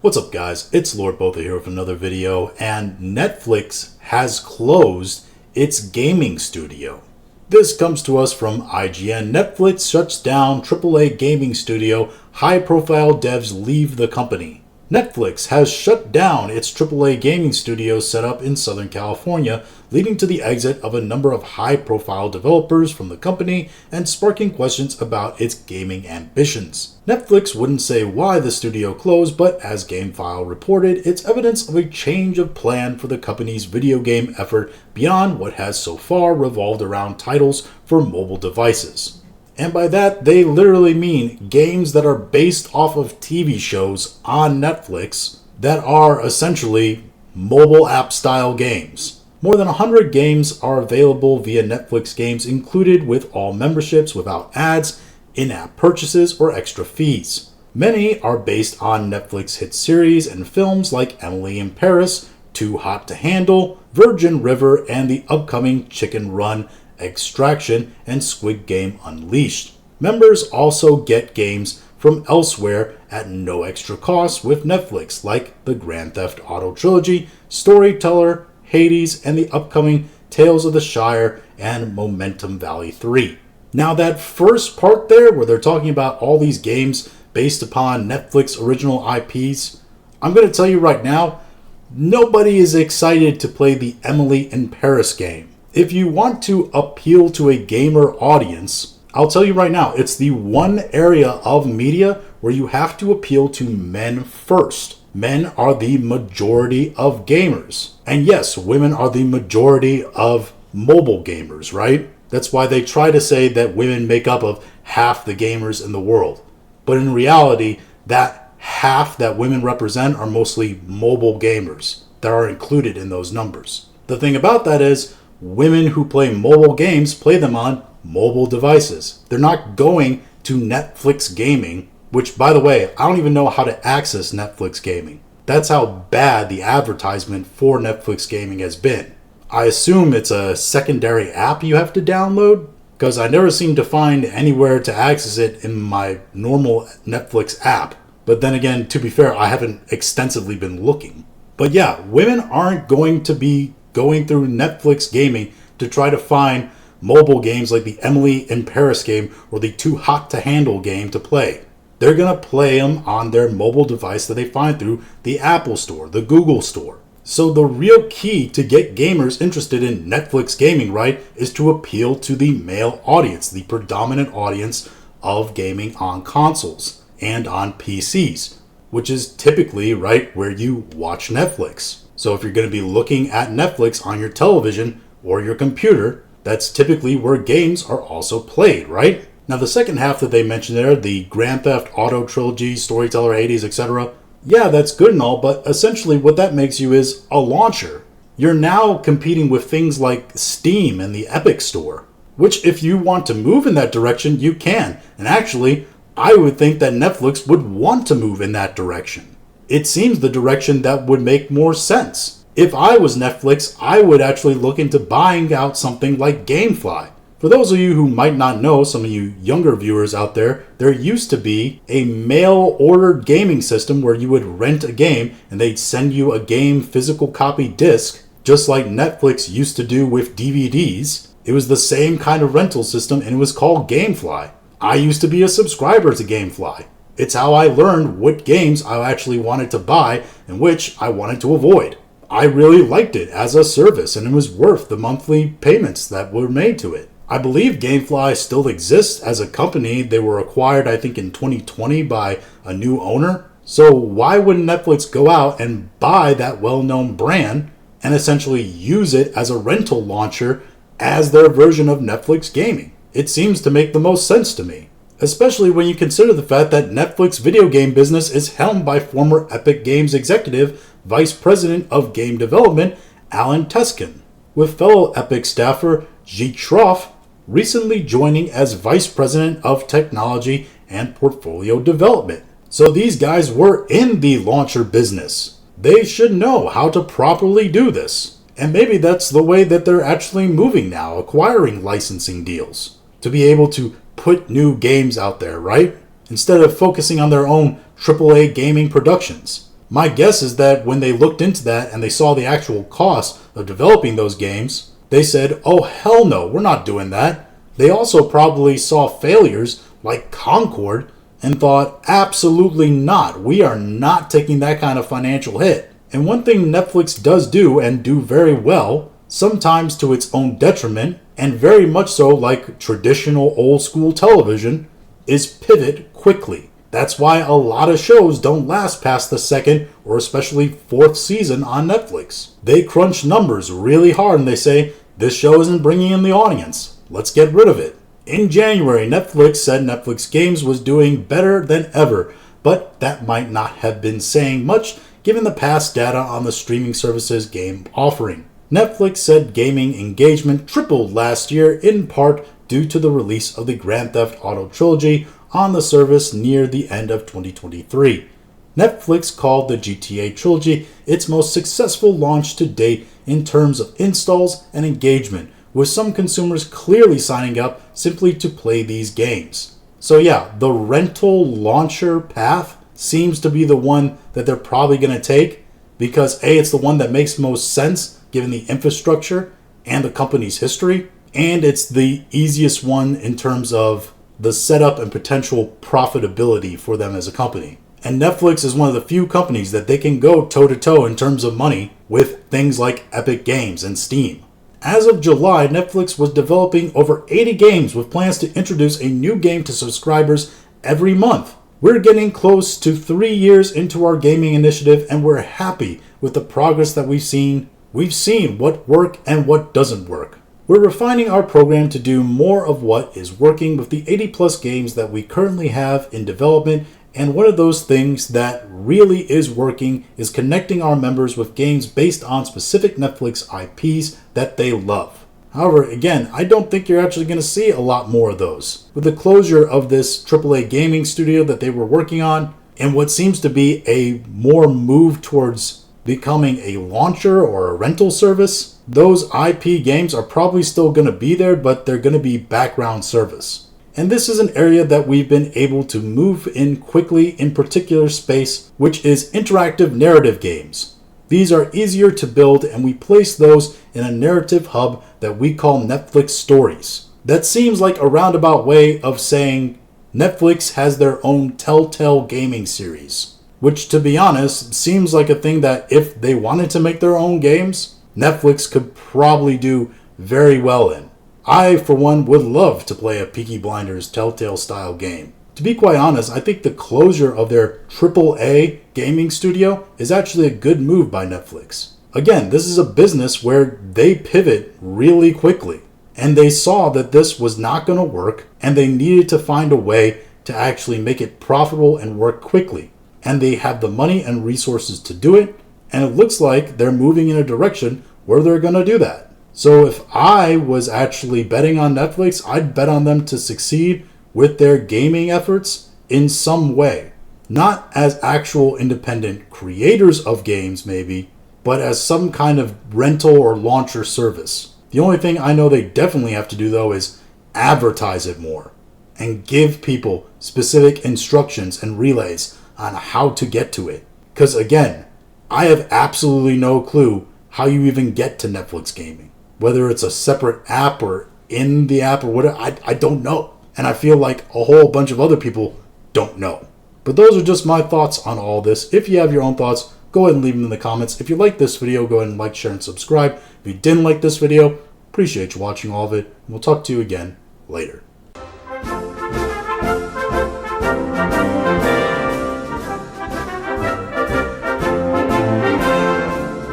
What's up guys, it's Lord Botha here with another video, and Netflix has closed its gaming studio. This comes to us from IGN. Netflix shuts down AAA gaming studio, high-profile devs leave the company. Netflix has shut down its AAA gaming studio set up in Southern California, leading to the exit of a number of high-profile developers from the company and sparking questions about its gaming ambitions. Netflix wouldn't say why the studio closed, but as GameFile reported, it's evidence of a change of plan for the company's video game effort beyond what has so far revolved around titles for mobile devices. And by that, they literally mean games that are based off of TV shows on Netflix that are essentially mobile app style games. More than 100 games are available via Netflix Games included with all memberships without ads, in-app purchases, or extra fees. Many are based on Netflix hit series and films like Emily in Paris, Too Hot to Handle, Virgin River, and the upcoming Chicken Run, Extraction, and Squid Game Unleashed. Members also get games from elsewhere at no extra cost with Netflix, like the Grand Theft Auto trilogy, Storyteller, Hades, and the upcoming Tales of the Shire and Momentum Valley 3. Now that first part there, where they're talking about all these games based upon Netflix original IPs, I'm going to tell you right now, nobody is excited to play the Emily in Paris game. If you want to appeal to a gamer audience, I'll tell you right now, it's the one area of media where you have to appeal to men first. Men are the majority of gamers. And yes, women are the majority of mobile gamers, right? That's why they try to say that women make up of half the gamers in the world. But in reality, that half that women represent are mostly mobile gamers that are included in those numbers. The thing about that is, women who play mobile games play them on mobile devices. They're not going to Netflix gaming, which, by the way, I don't even know how to access Netflix gaming. That's how bad the advertisement for Netflix gaming has been. I assume it's a secondary app you have to download, because I never seem to find anywhere to access it in my normal Netflix app. But then again, to be fair, I haven't extensively been looking. But yeah, women aren't going to be going through Netflix gaming to try to find mobile games like the Emily in Paris game or the Too Hot to Handle game to play. They're going to play them on their mobile device that they find through the Apple Store, the Google Store. So the real key to get gamers interested in Netflix gaming, right, is to appeal to the male audience, the predominant audience of gaming on consoles and on PCs, which is typically, right, where you watch Netflix. So if you're going to be looking at Netflix on your television or your computer, that's typically where games are also played, right? Now the second half that they mentioned there, the Grand Theft Auto trilogy, Storyteller, Hades, etc. Yeah, that's good and all, but essentially what that makes you is a launcher. You're now competing with things like Steam and the Epic Store, which if you want to move in that direction, you can. And actually, I would think that Netflix would want to move in that direction. It seems the direction that would make more sense. If I was Netflix, I would actually look into buying out something like GameFly. For those of you who might not know, some of you younger viewers out there, there used to be a mail-ordered gaming system where you would rent a game and they'd send you a game physical copy disc, just like Netflix used to do with DVDs. It was the same kind of rental system and it was called GameFly. I used to be a subscriber to GameFly. It's how I learned what games I actually wanted to buy and which I wanted to avoid. I really liked it as a service and it was worth the monthly payments that were made to it. I believe GameFly still exists as a company. They were acquired, I think, in 2020 by a new owner. So why wouldn't Netflix go out and buy that well-known brand and essentially use it as a rental launcher as their version of Netflix gaming? It seems to make the most sense to me. Especially when you consider the fact that Netflix video game business is helmed by former Epic Games executive, Vice President of Game Development, Alan Teskin, with fellow Epic staffer G. Troff recently joining as Vice President of Technology and Portfolio Development. So these guys were in the launcher business. They should know how to properly do this. And maybe that's the way that they're actually moving now, acquiring licensing deals, to be able to put new games out there, right? Instead of focusing on their own AAA gaming productions. My guess is that when they looked into that and they saw the actual cost of developing those games, they said, oh hell no, we're not doing that. They also probably saw failures like Concord and thought, absolutely not. We are not taking that kind of financial hit. And one thing Netflix does do, and do very well, sometimes to its own detriment, and very much so like traditional old school television, is pivot quickly. That's why a lot of shows don't last past the second or especially fourth season on Netflix. They crunch numbers really hard and they say, this show isn't bringing in the audience. Let's get rid of it. In January, Netflix said Netflix Games was doing better than ever, but that might not have been saying much given the past data on the streaming service's game offering. Netflix said gaming engagement tripled last year in part due to the release of the Grand Theft Auto trilogy on the service near the end of 2023. Netflix called the GTA trilogy its most successful launch to date in terms of installs and engagement, with some consumers clearly signing up simply to play these games. So yeah, the rental launcher path seems to be the one that they're probably going to take because A, it's the one that makes most sense given the infrastructure and the company's history, and it's the easiest one in terms of the setup and potential profitability for them as a company. And Netflix is one of the few companies that they can go toe-to-toe in terms of money with things like Epic Games and Steam. As of July, Netflix was developing over 80 games with plans to introduce a new game to subscribers every month. We're getting close to 3 years into our gaming initiative and we're happy with the progress that we've seen. We've seen what works and what doesn't work. We're refining our program to do more of what is working with the 80 plus games that we currently have in development, and one of those things that really is working is connecting our members with games based on specific Netflix IPs that they love. However, again, I don't think you're actually going to see a lot more of those. With the closure of this AAA gaming studio that they were working on, and what seems to be a more move towards becoming a launcher or a rental service, those IP games are probably still going to be there, but they're going to be background service. And this is an area that we've been able to move in quickly in particular space, which is interactive narrative games. These are easier to build and we place those in a narrative hub that we call Netflix Stories. That seems like a roundabout way of saying Netflix has their own Telltale gaming series, which to be honest seems like a thing that if they wanted to make their own games, Netflix could probably do very well in. I, for one, would love to play a Peaky Blinders Telltale style game. To be quite honest, I think the closure of their AAA gaming studio is actually a good move by Netflix. Again, this is a business where they pivot really quickly, and they saw that this was not going to work, and they needed to find a way to actually make it profitable and work quickly. And they have the money and resources to do it, and it looks like they're moving in a direction where they're going to do that. So if I was actually betting on Netflix, I'd bet on them to succeed with their gaming efforts in some way. Not as actual independent creators of games maybe, but as some kind of rental or launcher service. The only thing I know they definitely have to do though is advertise it more and give people specific instructions and relays on how to get to it. Because again, I have absolutely no clue how you even get to Netflix gaming. Whether it's a separate app or in the app or whatever, I don't know. And I feel like a whole bunch of other people don't know. But those are just my thoughts on all this. If you have your own thoughts, go ahead and leave them in the comments. If you like this video, go ahead and like, share, and subscribe. If you didn't like this video, appreciate you watching all of it. We'll talk to you again later.